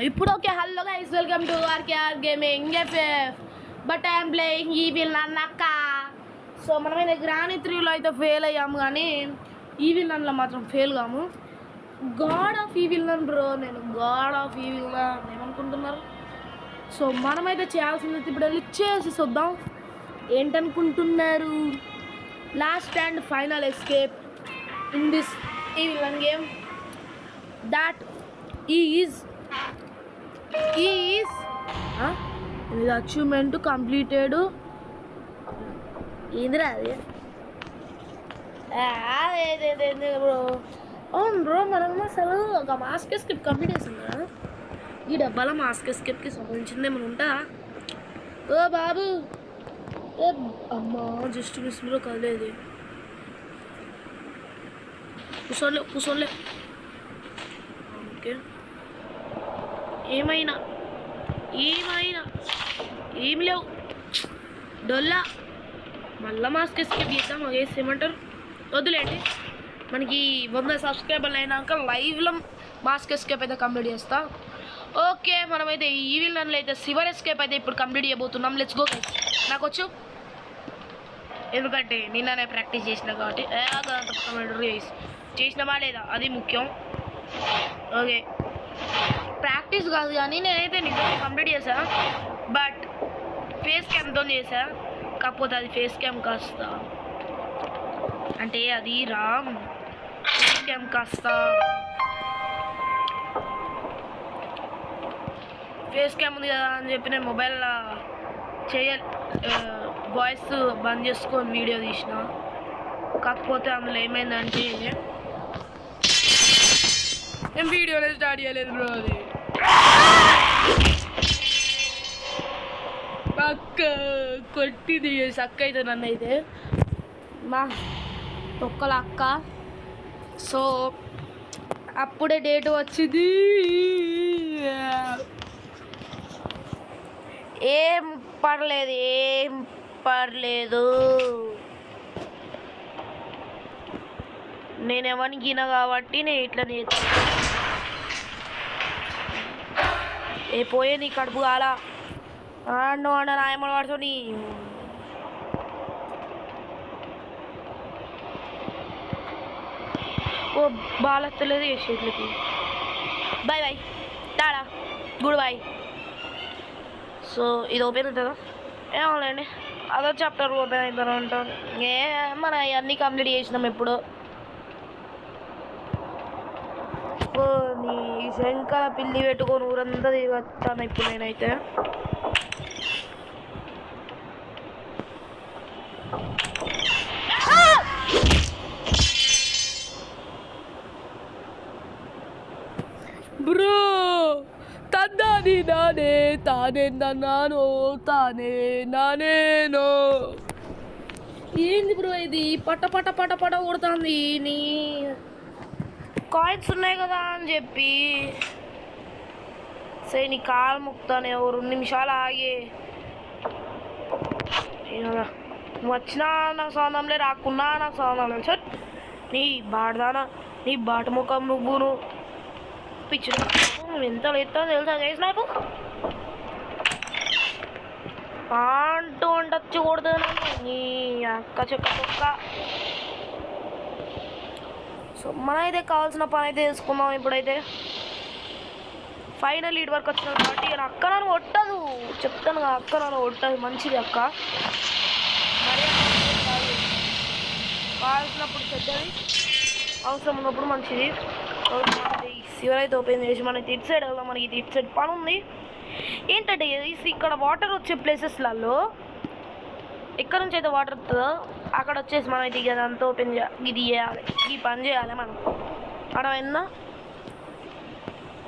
ఇప్పుడు okay, hello guys, welcome to RKR gaming FF. But I'm playing evil అన్నక్క. So మనమైతే granny 3లో అయితే ఫెయిల్ అయ్యాము, కానీ ఈవిల్ నన్లో మాత్రం ఫెయిల్ కాము. God of evil nun bro, నేను గాడ్ ఆఫ్ ఈవిల్ నన్ ఏమనుకుంటున్నారు. సో మనమైతే చేయాల్సింది ఇప్పుడు వెళ్ళి చేసి చూద్దాం. ఏంటనుకుంటున్నారు? Last and final escape in this evil nun game. That is ఇది అచీవ్మెంట్ కంప్లీటెడ్. ఏందిరా అది? బ్రో అవును బ్రో, మనం అసలు ఒక మాస్క్ ఎస్కేప్ కంప్లీట్ చేసాం కదా. ఈ డబ్బాలో మాస్క్ ఎస్కేప్కి సంబంధించింది ఏమైనా ఉంటా? ఓ బాబు, ఏ అమ్మా, జస్ట్ మిస్ బ్రో, కదలేదు. కూర్చోలే. ఓకే, ఏమైనా ఏం లేవు డొల్లా. మళ్ళీ మాస్క్ ఎస్కేప్ చేద్దాం. అగేసి ఏమంటారు, వద్దులేండి. మనకి 100 సబ్స్క్రైబర్లు అయినాక లైవ్లో మాస్క్ ఎస్కేప్ అయితే కంప్లీట్ చేస్తా. ఓకే, మనమైతే ఈవిల్ నన్లో అయితే సివర్ ఎస్కేప్ అయితే ఇప్పుడు కంప్లీట్ చేయబోతున్నాం. Let's go guys. నాకు వచ్చు, ఎందుకంటే నిన్ననే ప్రాక్టీస్ చేసిన కాబట్టి. చేసినామా లేదా అది ముఖ్యం. ఓకే, ప్రాక్టీస్ కాదు కానీ నేనైతే నిజంగా కంప్లీట్ చేశాను. బట్ ఫేస్ క్యామ్తో చేశా. కాకపోతే అది ఫేస్ క్యామ్ కాస్త, అంటే అది ఫేస్ క్యామ్ కాస్త ఫేస్ క్యామ్ ఉంది కదా అని చెప్పి నేను మొబైల్లో వాయిస్ బంద్ చేసుకొని వీడియో తీసిన. కాకపోతే అందులో ఏమైందంటే నేను వీడియోనే స్టార్ట్ చేయలేదు బ్రో. అది అక్క కొట్టింది అక్క అయితే నన్ను అయితే మా తొక్కల అక్క. సో అప్పుడే డేట్ వచ్చింది. ఏం పర్లేదు నేను ఎవరికినా కాబట్టి నేను ఇట్లా నేర్చుకున్నా. ఏ పోయే నీ కడుపు కాల నువ్వు అన్న నాయమని వాడుతో నీ ఓ బాలెత్తలేదు చేసేట్లకి. Bye tada, good bye. So ఇది ఓపెన్ అవుతుందా? ఏమోలేండి, అదో చాప్టర్ ఓపెన్ అవుతాను అంటాను. మన అవన్నీ కంప్లీట్ చేసినాం ఎప్పుడు. నీ శంకర పిల్లి పెట్టుకొని ఊరంతా తిరుగుతాను ఇప్పుడు నేనైతే. బ్రో తన్నాని నానేనో ఏంది బ్రో ఇది? పట కొడుతుంది. నీ కాయిన్స్ ఉన్నాయి కదా అని చెప్పి సరే నీ కాలు ముక్తానే 2 నిమిషాలు ఆగి వచ్చినా నాకు సౌందంలే, రాకున్నా నాకు సౌందంలే. చట్ నీ బాడదానా, నీ బాట ముఖం నువ్వును పిచ్చి ఎంత లేస్తా తెలుసా గైస్ నాకు. అంటూ వచ్చి కొడుతుంది నీ అక్క చెక్క కుక్క. సో మనైతే కావాల్సిన పని అయితే చేసుకుందాం. ఇప్పుడైతే ఫైనల్ లీడ్ వరకు వచ్చినాం కాబట్టి నా అక్క నన్ను కొట్టదు, చెప్తాను కదా, అక్క నన్ను కొట్టదు. మంచిది అక్క, మరి కావాల్సినప్పుడు చెడ్డది, అవసరం ఉన్నప్పుడు మంచిది. సివర్ అయితే ఓపెన్ చేసి మనకి ఇటు సైడ్ వెళ్దాం. మనకి ఇటు సైడ్ పని ఉంది. ఏంటంటే ఇక్కడ వాటర్ వచ్చే ప్లేసెస్లలో ఎక్కడి నుంచి అయితే వాటర్ వస్తుందో అక్కడ వచ్చేసి మనం అయితే ఇదంతా ఓపెన్ ఇది చేయాలి, ఈ పని చేయాలి మనం.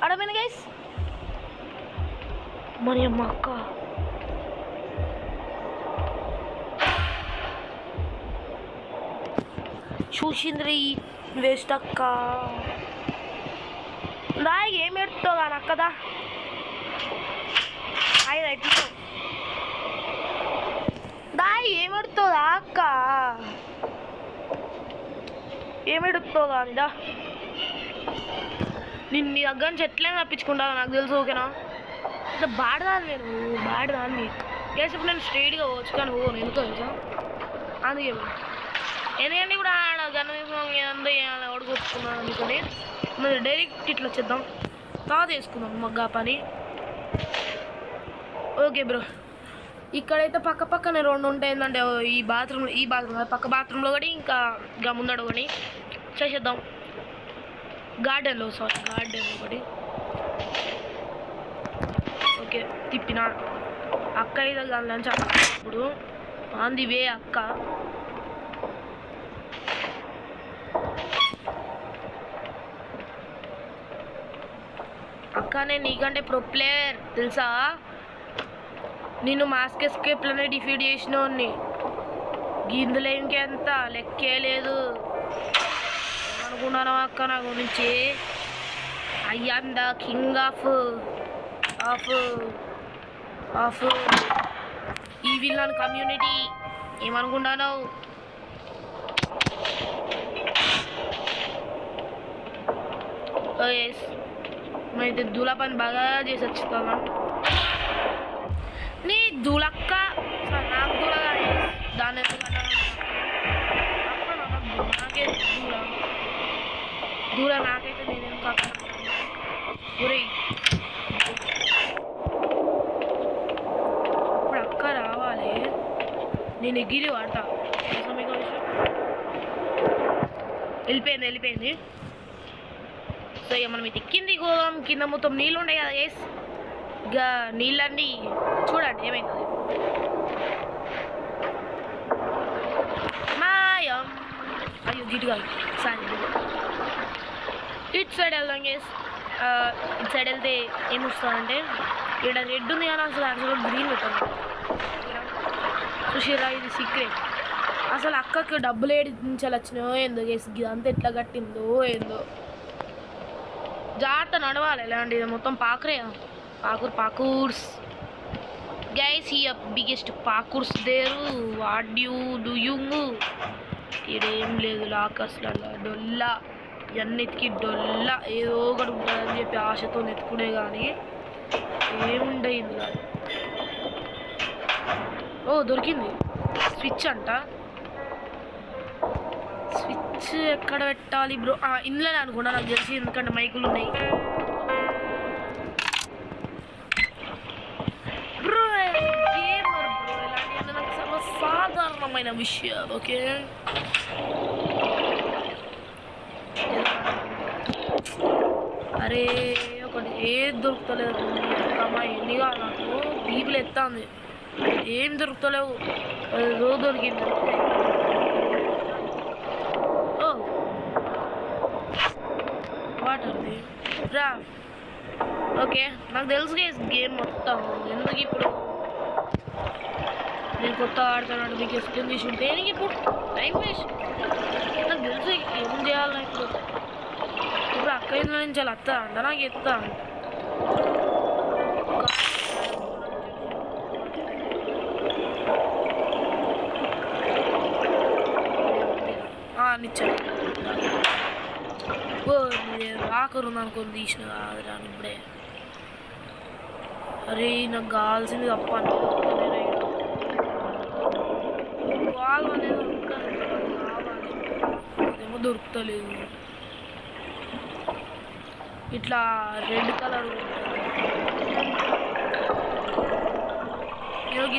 అడమైంది గైస్. మరి అమ్మ అక్క చూసింద్రి వేస్ట్ అక్క. దా ఏం ఎడుతావు కానీ అక్కదా అయి రైట్ దా ఏం ఎడుతుందా అక్క, ఏం ఎడుతావు కానీ దా నేను నీ దగ్గర నుంచి ఎట్లయినా తప్పించుకుంటాను నాకు తెలుసు ఓకేనా. ఇట్లా బాడదాన్ని నేను బాడదాన్ని కేసు ఇప్పుడు నేను స్ట్రైట్గా పోవచ్చు కానీ పోను ఎందుకో తెలుసా అందుకే ఎందుకంటే ఇప్పుడు కనీసం ఏందో ఓడికొచ్చుకున్నాను అందుకని మరి డైరెక్ట్ ఇట్లా వచ్చేద్దాం తర్వాత వేసుకుందాం మగ్గా పని. ఓకే బ్రో ఇక్కడైతే పక్క పక్కనే రెండు ఉంటాయి ఏంటంటే ఈ బాత్రూమ్ పక్క బాత్రూంలో ఒకటి ఇంకా ముందడు ఒకటి చేసేద్దాం. గార్డెన్ ఒకటి ఓకే తిప్పిన అక్క అయితే లంచ్ ఇప్పుడు ఆన్ ది వే అక్క. అక్క నేను నీకంటే ప్రో ప్లేయర్ తెలుసా, నేను మాస్క్ ఎస్కేప్లోనే డిఫీట్ చేసినోడిని గిందులో ఇంకెంత లెక్కే లేదు అనుకున్నాను అక్క నా గురించి. I am the king of ఈ విలన్ కమ్యూనిటీ ఏమనుకుంటాను. అయితే దూల పని బాగా చేసి వచ్చుతాను నీ దూలక్క నాకు దూలగా దాని నాకే దూల నాకైతే నేను ఎందుకు అక్క ఒరే ఇప్పుడు అక్క రావాలి నేను ఎగిరి వాడతా మీకు విషయం వెళ్ళిపోయింది. సో ఇక మనం ఇది కింది గోదాం కింద మొత్తం నీళ్ళు ఉంటాయి కదా గైస్ ఇక నీళ్ళన్నీ చూడండి ఏమవుతుంది. మాయం అయ్యో గిట్టుగా సారీ ఇటు సైడ్ వెళ్దాం గైస్. ఇటు సైడ్ వెళ్తే ఏమొస్తుందంటే ఇక్కడ రెడ్ ఉంది కానీ అసలు గ్రీన్ పెట్టాను సుషీరా ఇది సీక్రెట్. అసలు అక్కకి డబ్బులు ఏడించాలి వచ్చినాయో ఏందో గైస్ ఇదంతా ఎట్లా కట్టిందో ఏందో జాగ్రత్త నడవాలి ఇలాంటిది మొత్తం పాకూర్స్ గైస్ ఈ బిగ్గెస్ట్ పాకూర్స్ దేరు వాట్ యూ డూయింగ్. ఇదేం లేదు లాకర్స్లలో డొల్లా ఇవన్నిటికి డొల్లా ఏదో ఒకటి ఉంటుందని చెప్పి ఆశతో నెత్తుకునే కానీ ఏముండే ఇందులో. ఓ దొరికింది స్విచ్ అంట. స్విచ్ ఎక్కడ పెట్టాలి బ్రో ఇందులోనే అనుకుంటా నాకు తెలిసి ఎందుకంటే మైకులు ఉన్నాయి బ్రో. గేమర్ బ్రో ఇలాంటి నాకు సర్వసాధారణమైన విషయాలు ఓకే. అరే ఒకటి ఏది దొరుకుతలేదు అమ్మా ఎన్నిగా నాకు బీపులు ఎత్తాంది ఏం దొరుకుతలేవు ఏదో దొరికింది. వాటర్ది రా ఓకే నాకు తెలుసు గేమ్ మొత్తం ఎందుకు ఇప్పుడు నేను కొత్త ఆడుతున్నాడు మీకు ఎక్స్ప్లెయిన్ చేసి ఉంటే దేనికి ఇప్పుడు టైం వేస్ట్ నాకు తెలుసు ఏం చేయాలి ఇప్పుడు అక్క ఇంట్లో నుంచి అలా వస్తా అంట నాకు ఎత్తా అంట నిచ్చాను ఆకరుంది అనుకొని తీసిన కాదురా ఇప్పుడే. అరే నాకు కావాల్సింది తప్ప వాళ్ళు అనేది అదేమో దొరుకుతలేదు. ఇట్లా రెడ్ కలర్ ఉంటుంది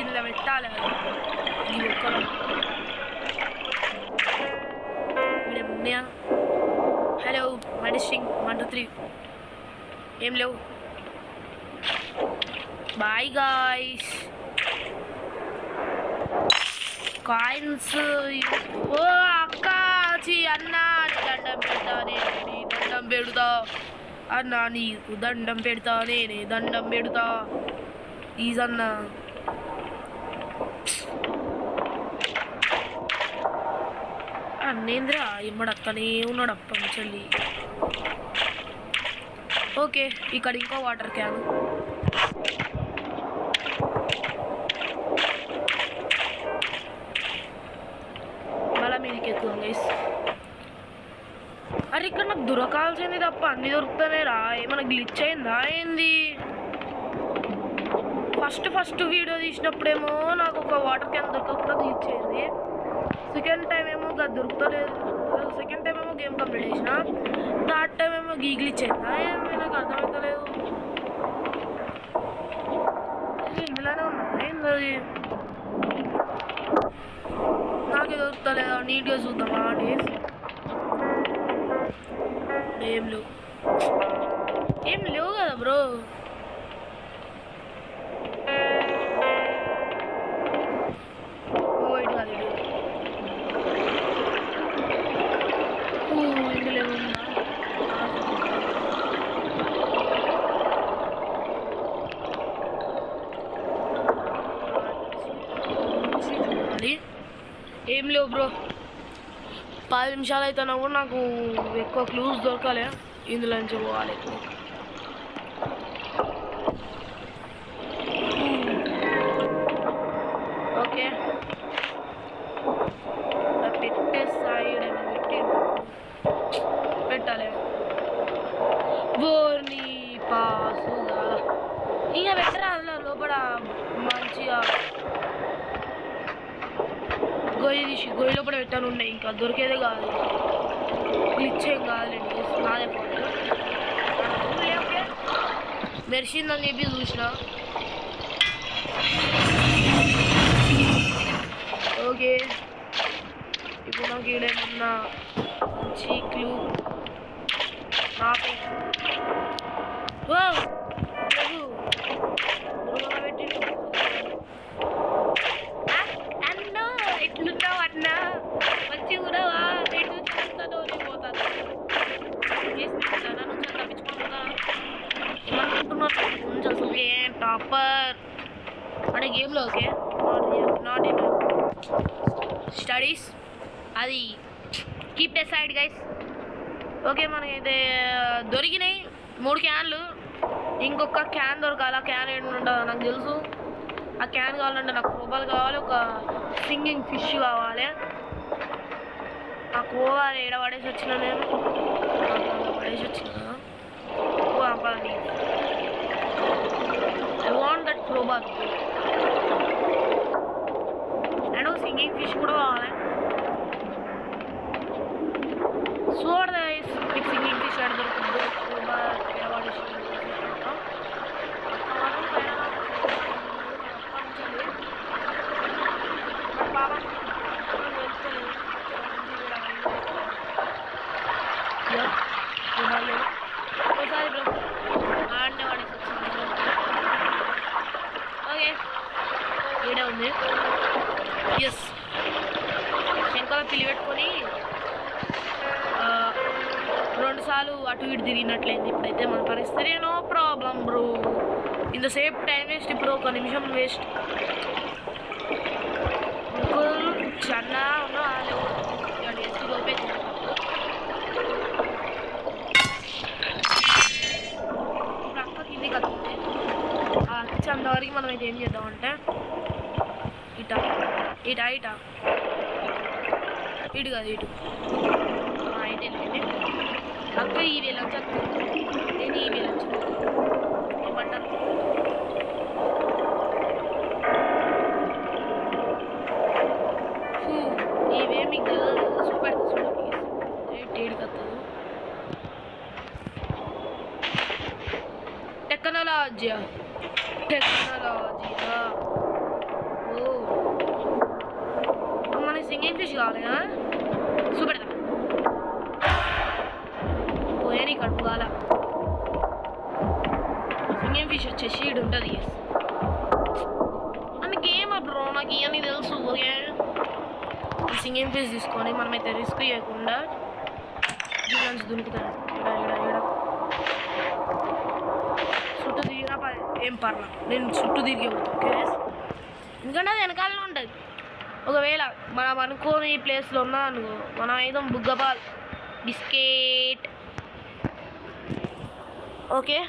ఇలా పెట్టాలి ఇది ఒక్క ఉన్నాయా. హలో మెడిసింగ్ 1 2 3 ఏం లేవు బాయ్ గాయ్స్. కాయిన్స్ ఓ అక్క అన్న దండం పెడతా నేనే దండం పెడతా అన్న నీకు దండం పెడతా నేనే దండం పెడతా ప్లీజ్ అన్న. అన్నేంద్ర ఇమ్మడక్కనే ఉన్నాడు అప్ప చెల్లి. ఓకే ఇక్కడ ఇంకో వాటర్ క్యాన్ మళ్ళీ మీదకి ఎక్కువ గైస్. అరే ఇక్కడ నాకు దొరకాల్సింది తప్ప అన్ని దొరుకుతానే రా. ఏమన్నా గ్లిచ్ అయిందా ఏంది? ఫస్ట్ వీడియో తీసినప్పుడేమో నాకు ఒక వాటర్ క్యాన్ దొరకకుండా గ్లిచ్ అయింది. సెకండ్ టైం ఏమో దొరుకుతలేదు. సెకండ్ టైం ఏమో గేమ్ కంప్లీట్ చేసిన. థర్డ్ టైం ఏమో గ్లిచ్ అయిందా ఏంది? నాకు అర్థమవుతలేదు. ఇందులోనే ఉన్నా ఏంది అది? నాకే దొరుకుతలేదా? నీట్గా చూద్దామా డేస్. ఏం లేవు కదా బ్రో. ఇటు కాదు ఇందులో ఏముందా? ఏం లేవు బ్రో. 10 నిమిషాలు అయితేనా కూడా నాకు ఎక్కువ క్లూస్ దొరకాలి. ఇందులో నుంచి పోవాలి. ఓకే పెట్టే సైడ్ పెట్టాలి. బోర్ని పాసుగా ఇంకా పెట్టరా అందులో లోపల మంచిగా గొయ్యి లోపల పెట్టాను ఉన్నాయి. ఇంకా దొరికేదే కాదు. గ్లిచ్ ఏం కాదులేండి. నాదే ఫోన్ మెరిసిందని చెప్పి చూసిన. ఓకే ఇప్పుడు నాకు ఈడేమన్నా మంచి క్లూ పెట్టి అన్నా ఎట్లున్నావు అన్నా? మంచి కూడా ఎటు చూస్తానో పోతాను. నుంచి తప్పించుకుంటున్నా ఏమనుకుంటున్నారు? కొంచెం అసలు టాపర్ అంటే గేమ్లో. Okay not in studies. అది keep the side guys. Okay మనకైతే దొరికినాయి 3 క్యాన్లు. ఇంకొక క్యాన్ దొరకాలి. ఆ క్యాన్ ఏంటంటుందో నాకు తెలుసు. ఆ క్యాన్ కావాలంటే నాకు క్రోబాల్ కావాలి. ఒక సింగింగ్ ఫిష్ కావాలి. ఆ క్రోబాల్ ఏడ పడేసి వచ్చిన నేను పడేసి వచ్చిన. ఐ వాంట్ దట్ క్రోబాల్ అండ్ ఒక సింగింగ్ ఫిష్ కూడా కావాలి. చూడదు గైస్ మీకు సింగింగ్ ఫిష్ ఎడ దొరుకుతుంది. క్రోబాల్ ఏడ పడేసి ఓకే ఈడే ఉంది. ఎస్ శంకలో పిల్లి పెట్టుకొని 2 సార్లు అటు ఇటు తిరిగినట్లయింది. ఇప్పుడైతే మన పరిస్థితి నో ప్రాబ్లం బ్రో. ఇంత సేపు టైం వేస్ట్. ఇప్పుడు 1 నిమిషం వేస్ట్. చన్నా ఉన్నా లోపే ఇప్పుడు అక్క కిందికి వస్తుంది. అంతవరకు మనం అయితే ఏం చేద్దామంటే ఇటా ఇటా ఇటా ఇటు కాదు ఇటు అయితే అక్క ఈ వెళ్ళొచ్చు. అక్క నేను ఈ వెళ్ళొచ్చు ఏమంటారు? ఇవేమి సూపర్ ఏడికి వస్తుంది. టెక్నాలజీయా ఓ మనకి సింగింగ్ ఫిష్ కావాలి కదా. చూపెడతా పోయా నీ కడుపు కాల. సింగింగ్ ఫిష్ వచ్చేసి ఇడు ఉంటుంది. మనకి ఏమో బ్రో నాకు ఇవన్నీ తెలుసు. ఓకే సింగింగ్ ఫిష్ తీసుకొని మనమైతే రిస్క్ చేయకుండా దీని నుంచి దునుకుతాను. చుట్టూ తిరిగినా ఏం పర్లా. నేను చుట్టూ తిరిగి పోతాను. ఓకే ఎందుకంటే అది వెనకాలనే ఉంటుంది. ఒకవేళ మనం అనుకోని ఈ ప్లేస్లో ఉన్నా అనుకో మనం ఏదో బుగ్గపాల్ బిస్కెట్. ఓకే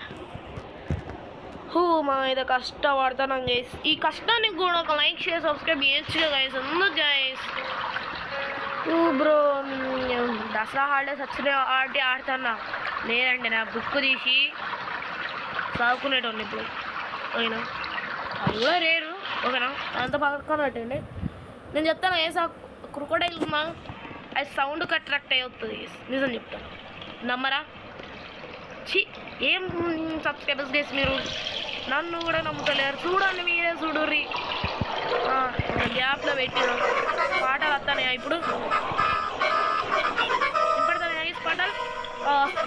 మనం ఏదో కష్టపడతాం గైస్. ఈ కష్టానికి కూడా ఒక లైక్ షేర్ సబ్స్క్రైబ్ చేయొచ్చు గైస్. ఎందుకు గైస్ బ్రో దసరా హాలిడేస్ వచ్చిన ఆడి ఆడుతున్నా లేదండి నా బుక్ తీసి చదువుకునేటోళ్ళు ఇప్పుడు అయినా అది కూడా రేరు ఓకేనా అంత పక్కన పెట్టండి నేను చెప్తాను ఏ క్రొకోడైల్ ఉన్నా అది సౌండ్కి అట్రాక్ట్ అయ్యి వస్తుంది నిజం చెప్తాను నమ్మరా ఏం సబ్స్క్రైబర్స్ చేసి మీరు నన్ను కూడా నమ్ముతలేరు చూడండి మీరే చూడుర్రి గ్యాప్లో పెట్టినాం పాటలు వస్తానే ఇప్పుడు వినపడతాయి పాటలు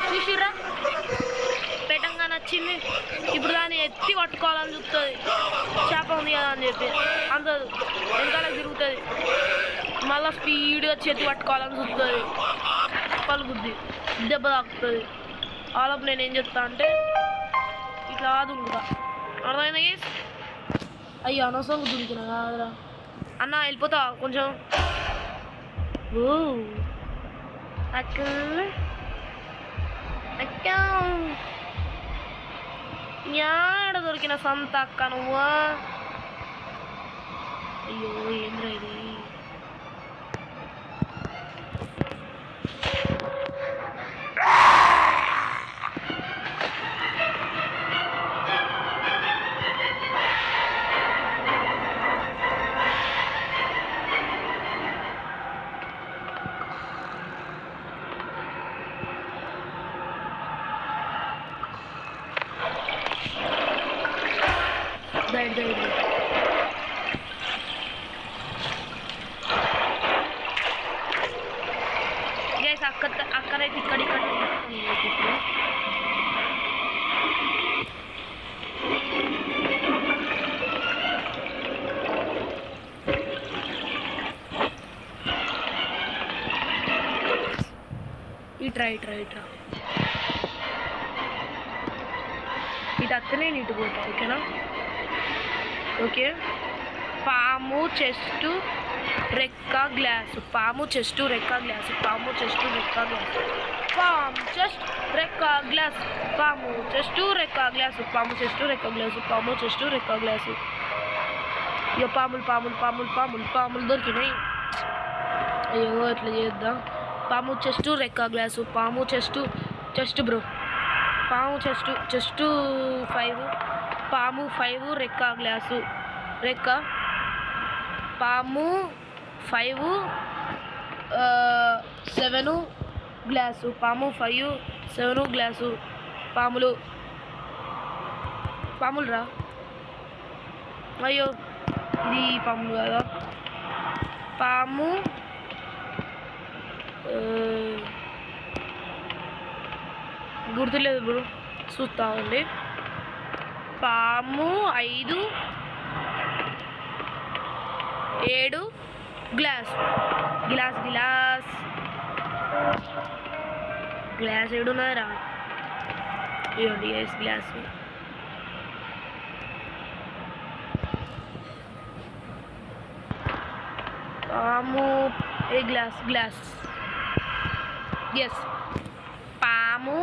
చూసిరా పెట్టంగా నచ్చింది ఇప్పుడు దాన్ని ఎత్తి పట్టుకోవాలని చూస్తుంది చేప ఉంది కదా అని చెప్పి అంత వెనకాల తిరుగుతుంది మళ్ళీ స్పీడ్గా చేతి పట్టుకోవాలని చూస్తుంది పలుకుద్ది దెబ్బ తాకుతుంది ఆలోపు నేను ఏం చెప్తా అంటే ఇట్లా దుంకుతా అర్థమైందా గేస్ అయ్యో అనవసరంగా దుంకినా కాదురా అన్న వెళ్ళిపోతా కొంచెం అక్క అక్క యాడ దొరికిన సంత అక్క నువ్వు అయ్యో ఏంద్రా ఇది గైస్ అక్కడైతే ఇక్కడ ఇట్రా ఇటు అక్కనే ఇటు పోతా ఓకేనా ఓకే పాము చెస్టు రెక్క గ్లాసు పాము చెస్టు రెక్క గ్లాసు పాము చెస్టు రెక్క గ్లాసు పాము చెస్ట్ రెక్క గ్లాసు పాము చెస్టు రెక్క గ్లాసు పాము చెస్టు రెక్క గ్లాసు పాము చెస్టు రెక్క గ్లాసు ఇక పాములు దొరికినాయి అయ్యో ఇట్లా చేద్దాం పాము చెస్టు రెక్క గ్లాసు పాము చెస్ట్ బ్రో పాము చెస్టు 5 పాము 5 రెక్క గ్లాసు రెక్క పాము 5 7 గ్లాసు పాము 5 7 గ్లాసు పాములు రా అయ్యో ఇది పాములు కదా పాము గుర్తులేదు బ్రో చూస్తా ఉంది పాము 5 7 గ్లాస్ ఏడున్నారా ఇవ్వండి గ్లాస్ పాము ఏ గ్లాస్ ఎస్ పాము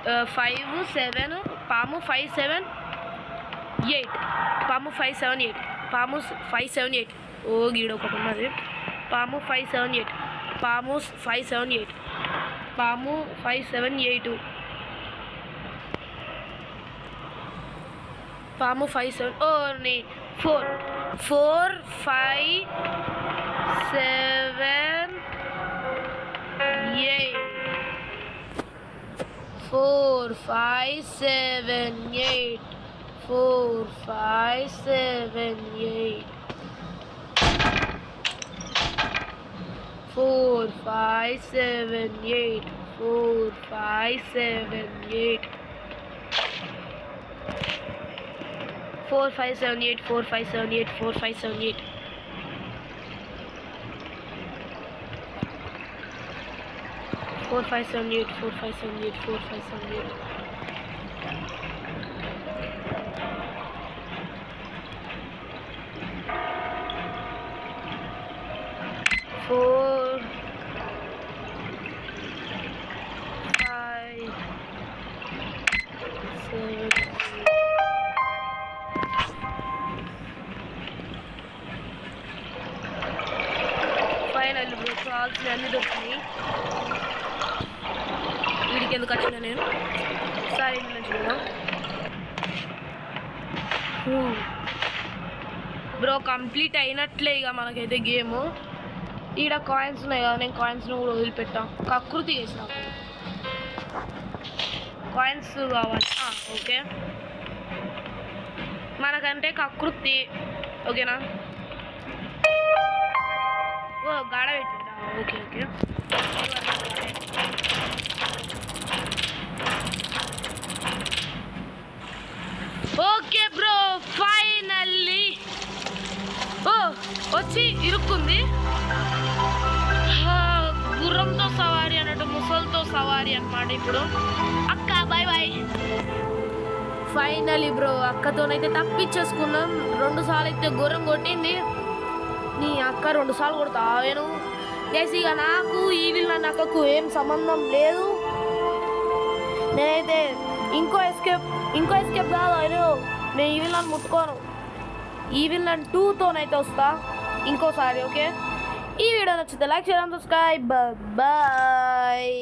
5 7 పాము 5 7 8 పాము 5 7 8 పాము 5 7 8 ఓ గీడ ఒకటి ఉన్నది పాము 5 7 8 పాము 5 7 8 పాము 5 7 8 పాము 5 7 ఓ 4 5 7 8 4 5 7 8 4 5 7 8 4 5 7 8 4 5 7 8 4 5 7 8 4 5 7 8 4 5 7 8 4 5 7 8 4 5 7 8 4 5 7 8 4 5 7 ఫైనల్ బ్రో కావాల్సినవి అన్నీ దొరుకుతాయి. వీడికి ఎందుకు వచ్చినా నేను సరే ఇందులో చూద్దాం. బ్రో కంప్లీట్ అయినట్లే ఇక మనకైతే గేము. ఈడ కాయిన్స్ ఉన్నాయి కదా, నేను కాయిన్స్ను కూడా వదిలిపెట్టా. కకృతి చేసిన కాయిన్స్ కావాలి. ఓకే మనకంటే కకృతి ఓకేనా. ఓ గాడ పెట్టిందా, okay okay. Okay bro finally ఓ వచ్చి ఇరుక్కుంది. గుర్రంతో సవారీ అన్నట్టు ముసలితో సవారీ అన్నమాట. ఇప్పుడు అక్క బాయ్ బాయ్. ఫైనల్లీ బ్రో అక్కతోనైతే తప్పించేసుకున్నాం. 2 సార్లు అయితే గుర్రం కొట్టింది. నీ అక్క 2 సార్లు కొడతావేను గైస్. ఇక నాకు ఈ విలన్ అక్కకు ఏం సంబంధం లేదు. నేనైతే ఇంకో ఎస్కేప్ కాదు అయినా నేను ఈ విలన్ ముట్టుకోను. ఈ విలన్ 2తోనైతే వస్తా ఇంకోసారి. ఓకే ఈ వీడియో నచ్చితే లైక్ చేయడం, సబ్స్క్రైబ్. బాయ్.